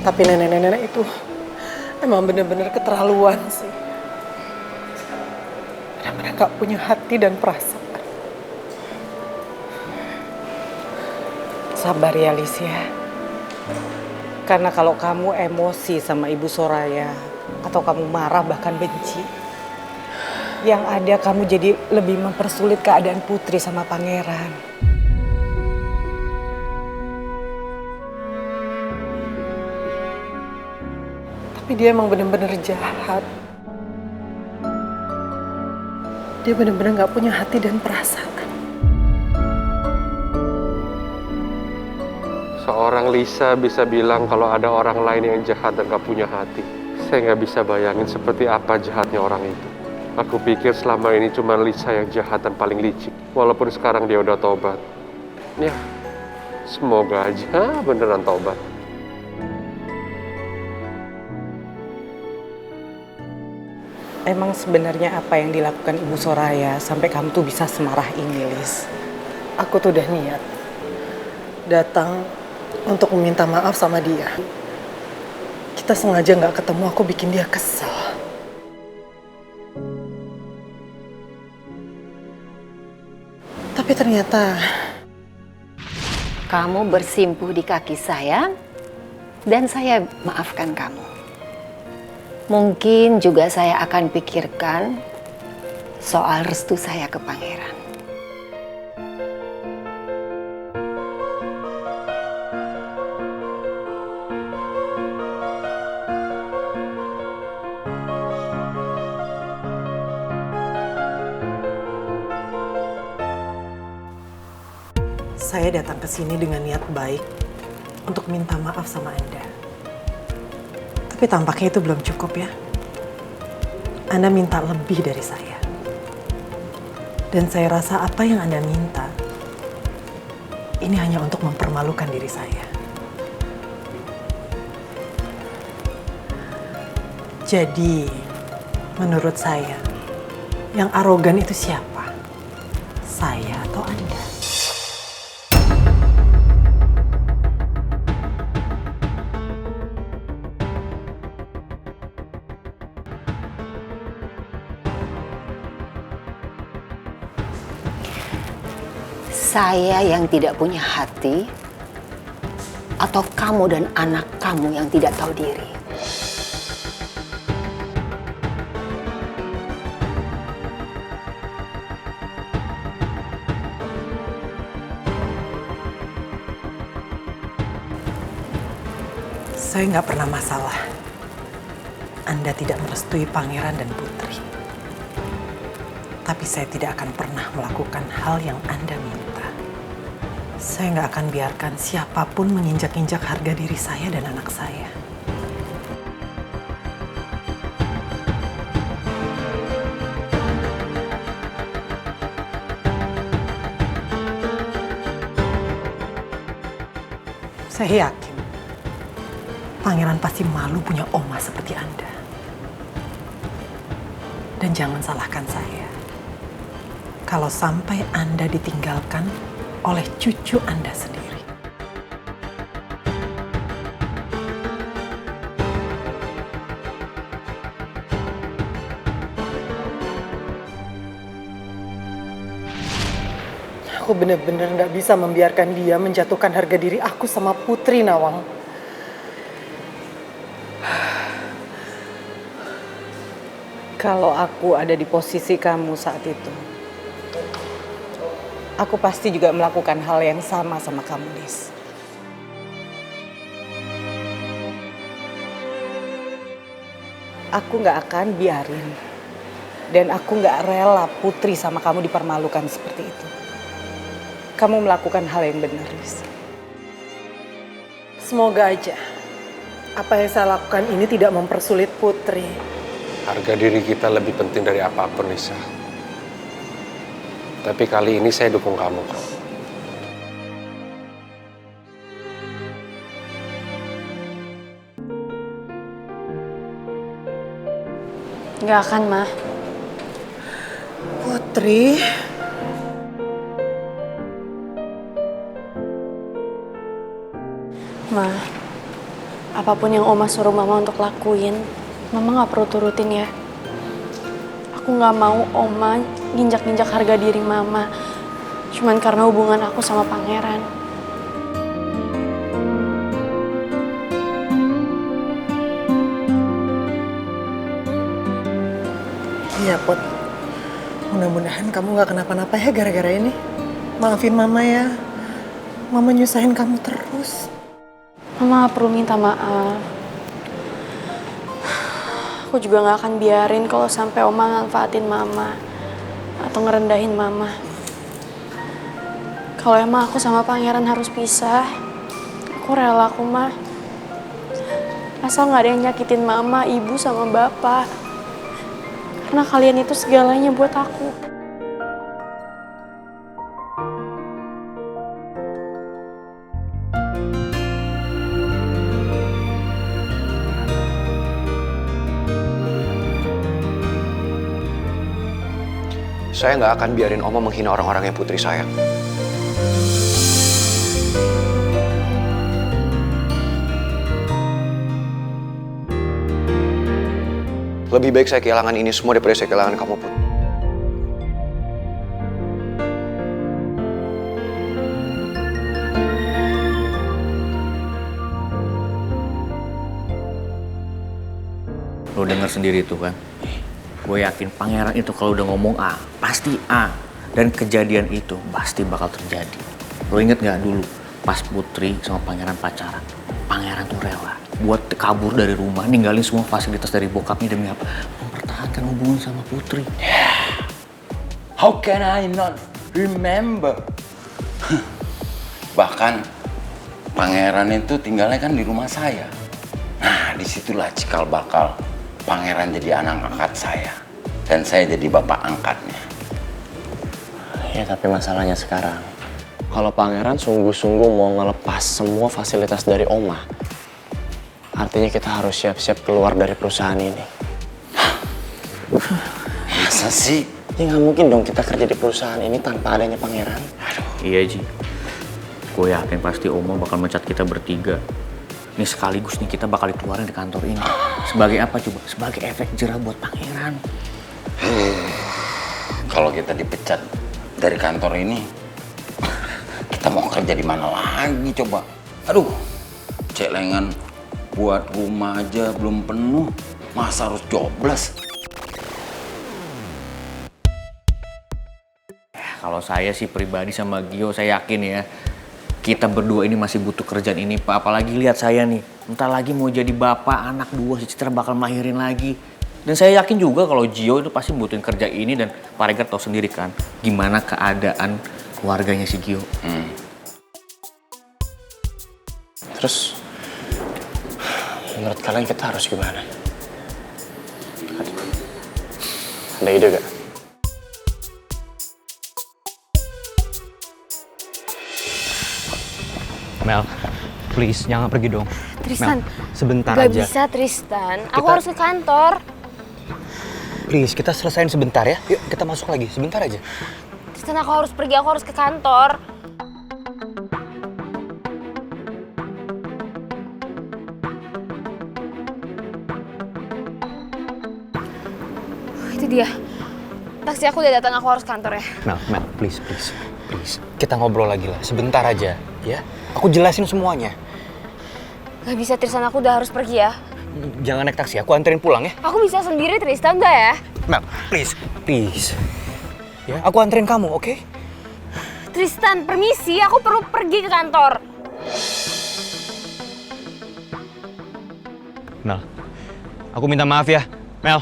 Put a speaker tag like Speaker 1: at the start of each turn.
Speaker 1: Tapi nenek-nenek itu emang bener-bener keterlaluan sih. Bener-bener gak punya hati dan perasaan.
Speaker 2: Sabar ya, Lis ya. Karena kalau kamu emosi sama Ibu Soraya, atau kamu marah bahkan benci, yang ada kamu jadi lebih mempersulit keadaan Putri sama Pangeran.
Speaker 1: Tapi dia emang bener-bener jahat. Dia bener-bener gak punya hati dan perasaan.
Speaker 3: Seorang Lisa bisa bilang kalau ada orang lain yang jahat dan gak punya hati. Saya gak bisa bayangin seperti apa jahatnya orang itu. Aku pikir selama ini cuma Lisa yang jahat dan paling licik. Walaupun sekarang dia udah tobat. Ya, semoga aja beneran tobat.
Speaker 2: Emang sebenarnya apa yang dilakukan Ibu Soraya sampai kamu tuh bisa semarah ini, Lis?
Speaker 1: Aku tuh udah niat datang untuk meminta maaf sama dia. Kita sengaja gak ketemu, aku bikin dia kesel. Tapi ternyata
Speaker 4: Kamu bersimpuh di kaki saya dan saya maafkan kamu. Mungkin juga saya akan pikirkan soal restu saya ke Pangeran.
Speaker 1: saya datang ke sini dengan niat baik untuk minta maaf sama Anda. Tapi tampaknya itu belum cukup ya. Anda minta lebih dari saya. Dan saya rasa apa yang Anda minta, ini hanya untuk mempermalukan diri saya. Jadi, menurut saya, yang arogan itu siapa? Saya atau Anda?
Speaker 4: Saya yang tidak punya hati, atau kamu dan anak kamu yang tidak tahu diri?
Speaker 1: Saya nggak pernah masalah. Anda tidak merestui Pangeran dan Putri. Tapi saya tidak akan pernah melakukan hal yang Anda minta. Saya nggak akan biarkan siapapun menginjak-injak harga diri saya dan anak saya. Saya yakin Pangeran pasti malu punya oma seperti Anda. Dan jangan salahkan saya kalau sampai Anda ditinggalkan oleh cucu Anda sendiri. Aku benar-benar nggak bisa membiarkan dia menjatuhkan harga diri aku sama Putri, Nawang.
Speaker 2: Kalau aku ada di posisi kamu saat itu, aku pasti juga melakukan hal yang sama kamu, Lis. Aku nggak akan biarin, dan aku nggak rela Putri sama kamu dipermalukan seperti itu. Kamu melakukan hal yang benar, Lis.
Speaker 1: Semoga aja apa yang saya lakukan ini tidak mempersulit Putri.
Speaker 3: Harga diri kita lebih penting dari apapun, Lisa. Tapi kali ini saya dukung kamu kok.
Speaker 5: Nggak akan, Ma.
Speaker 1: Putri?
Speaker 5: Ma, apapun yang Oma suruh Mama untuk lakuin, Mama gak perlu turutin ya. Aku gak mau Oma nginjak-nginjak harga diri Mama cuman karena hubungan aku sama Pangeran.
Speaker 1: Iya, Put. Mudah-mudahan kamu gak kenapa-napa ya gara-gara ini. Maafin Mama ya. Mama nyusahin kamu terus.
Speaker 5: Mama gak perlu minta maaf. Aku juga gak akan biarin kalau sampai Oma nganfaatin Mama atau ngerendahin Mama. Kalau emang aku sama Pangeran harus pisah, aku rela aku, Ma. Asal gak ada yang nyakitin Mama, Ibu, sama Bapak. Karena kalian itu segalanya buat aku.
Speaker 6: Saya nggak akan biarin Oma menghina orang-orang yang Putri sayang. Lebih baik saya kehilangan ini semua daripada saya kehilangan kamu, Put.
Speaker 7: Lo denger sendiri tuh kan. Gue yakin Pangeran itu kalau udah ngomong A, pasti A. Dan kejadian itu pasti bakal terjadi. Lo inget gak dulu pas Putri sama Pangeran pacaran? Pangeran tuh rela buat kabur dari rumah, ninggalin semua fasilitas dari bokapnya demi apa? Mempertahankan hubungan sama Putri.
Speaker 8: How can I not remember? Bahkan Pangeran itu tinggalnya kan di rumah saya. Nah, disitulah cikal bakal Pangeran jadi anak angkat saya. Dan saya jadi bapak angkatnya.
Speaker 9: Ya tapi masalahnya sekarang, kalau Pangeran sungguh-sungguh mau ngelepas semua fasilitas dari Oma, artinya kita harus siap-siap keluar dari perusahaan ini.
Speaker 8: Masa sih?
Speaker 9: Ya nggak mungkin dong kita kerja di perusahaan ini tanpa adanya Pangeran.
Speaker 7: Iya Ji, gue yakin pasti Oma bakal mencat kita bertiga. Ini sekaligus nih kita bakal dikeluarin di kantor ini. Sebagai apa coba? Sebagai efek jerah buat Pangeran.
Speaker 8: Kalau kita dipecat dari kantor ini, kita mau kerja di mana lagi coba? Aduh, celengan buat rumah aja belum penuh, masa harus joblos?
Speaker 7: Kalau saya sih pribadi sama Gio, saya yakin ya, kita berdua ini masih butuh kerjaan ini, Pak. Apalagi lihat saya nih, entar lagi mau jadi bapak, anak dua, si Citra bakal melahirin lagi. Dan saya yakin juga kalau Gio itu pasti butuhin kerja ini, dan Pak Regar tahu sendiri kan gimana keadaan keluarganya si Gio.
Speaker 9: Terus, menurut kalian kita harus gimana? Ada ide gak?
Speaker 6: Mel, please jangan pergi dong.
Speaker 5: Tristan,
Speaker 6: Mel, sebentar
Speaker 5: gak
Speaker 6: aja.
Speaker 5: bisa Tristan. Aku harus ke kantor.
Speaker 6: Please, kita selesain sebentar ya. Yuk, kita masuk lagi. Sebentar aja.
Speaker 5: Tristan, aku harus pergi. Aku harus ke kantor. Itu dia. Taksi aku udah datang. Aku harus kantor ya.
Speaker 6: Mel, please. Kita ngobrol lagi lah. Sebentar aja, ya. Aku jelasin semuanya.
Speaker 5: Gak bisa Tristan, aku udah harus pergi ya.
Speaker 6: Jangan naik taksi, aku anterin pulang ya.
Speaker 5: Aku bisa sendiri Tristan, enggak ya?
Speaker 6: Mel, please. Ya, aku anterin kamu, oke?
Speaker 5: Tristan, permisi. Aku perlu pergi ke kantor.
Speaker 6: Mel, aku minta maaf ya. Mel.